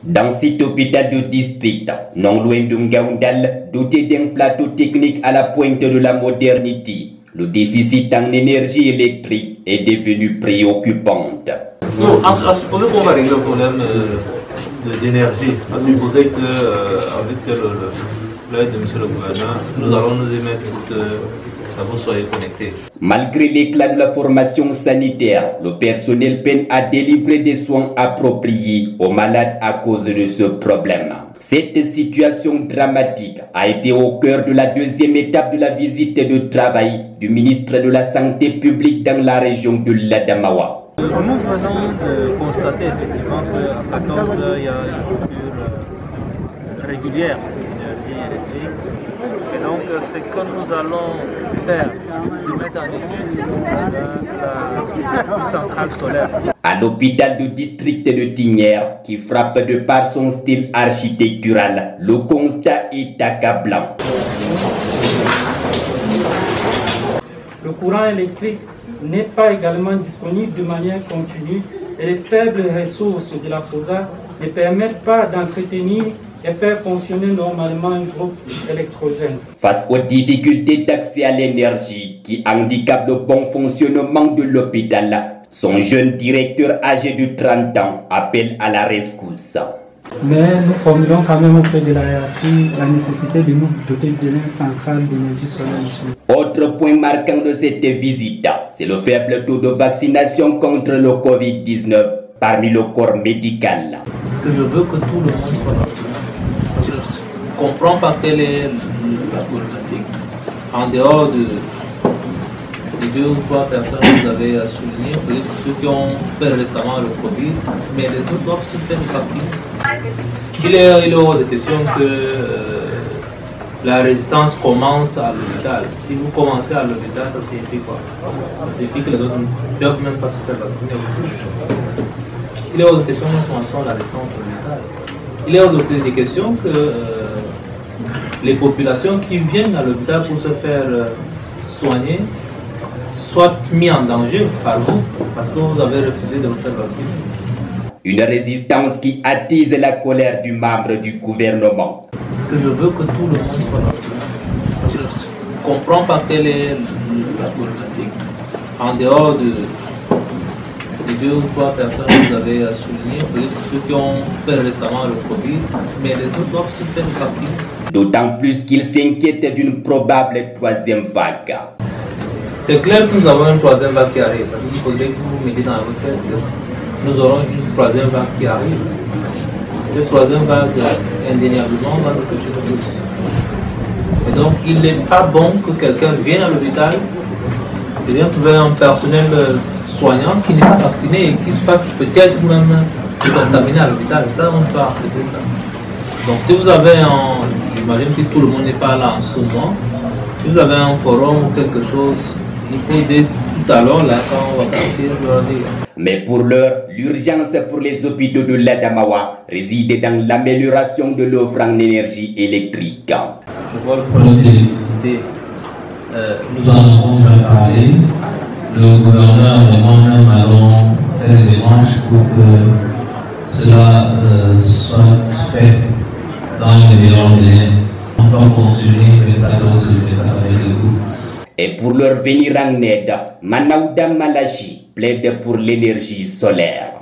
Dans cet hôpital de district, non loin de Ngaoundal, doté d'un plateau technique à la pointe de la modernité, le déficit en énergie électrique est devenu préoccupant. Non, à supposer qu'on va régler le problème d'énergie, à supposer qu'avec l'aide de M. le gouverneur, nous allons nous y mettre pour que vous soyez connectés. Malgré l'éclat de la formation sanitaire, le personnel peine à délivrer des soins appropriés aux malades à cause de ce problème. Cette situation dramatique a été au cœur de la deuxième étape de la visite de travail du ministre de la Santé publique dans la région de l'Adamawa. Nous venons de constater effectivement qu'à 14 h, il y a une coupure régulière d'énergie électrique. Et donc, ce que nous allons faire, de mettre en étude la centrale solaire. À l'hôpital de district de Tignière, qui frappe de par son style architectural, le constat est accablant. Le courant électrique n'est pas également disponible de manière continue et les faibles ressources de la FOSA ne permettent pas d'entretenir et faire fonctionner normalement un groupe électrogène. Face aux difficultés d'accès à l'énergie qui handicapent le bon fonctionnement de l'hôpital, son jeune directeur âgé de 30 ans appelle à la rescousse. Mais nous formulons quand même auprès de la hiérarchie la nécessité de nous doter d'une centrale d'énergie solaire. Autre point marquant de cette visite, c'est le faible taux de vaccination contre le Covid-19 parmi le corps médical. Que je veux que tout le monde soit vacciné. Je ne comprends pas quelle est la problématique. En dehors de 2 ou 3 personnes que vous avez soulignées, peut-être ceux qui ont fait récemment le Covid, mais les autres doivent se faire vacciner. Il est hors de question que la résistance commence à l'hôpital. Si vous commencez à l'hôpital, ça signifie quoi? Ça signifie que les autres ne doivent même pas se faire vacciner aussi. Il est hors de question que nous commençons la résistance à l'hôpital. Il est hors de question que les populations qui viennent à l'hôpital pour se faire soigner soient mis en danger par vous parce que vous avez refusé de vous faire vacciner. Une résistance qui attise la colère du membre du gouvernement. Que je veux que tout le monde soit vacciné. Je ne comprends pas quelle est la problématique. En dehors de 2 ou 3 personnes que vous avez soulignées, peut-être ceux qui ont fait récemment le Covid, mais les autres doivent se faire vacciner. D'autant plus qu'ils s'inquiètent d'une probable 3e vague. C'est clair que nous avons une 3e vague qui arrive. Il faudrait que vous mettez dans votre tête que nous aurons une 3e vague qui arrive. Cette 3e vague, indéniablement, va nous toucher de plus. Et donc, il n'est pas bon que quelqu'un vienne à l'hôpital et vienne trouver un personnel soignant qui n'est pas vacciné et qui se fasse peut-être même contaminer à l'hôpital. Ça, on peut accepter ça. Donc, si vous avez j'imagine que tout le monde n'est pas là en ce moment, si vous avez un forum ou quelque chose, il faut dès tout à l'heure, là, quand on va partir, leur dire. Mais pour l'heure, l'urgence pour les hôpitaux de l'Adamawa réside dans l'amélioration de l'offre en énergie électrique. Je vois le problème de l'électricité. Nous en avons déjà parlé. Le gouverneur et moi-même allons faire des démarches pour que cela soit fait dans les meilleurs délais. On peut fonctionner le 14 et le 14 avec le groupe. Et pour leur venir en aide, Manaouda Malachi plaide pour l'énergie solaire.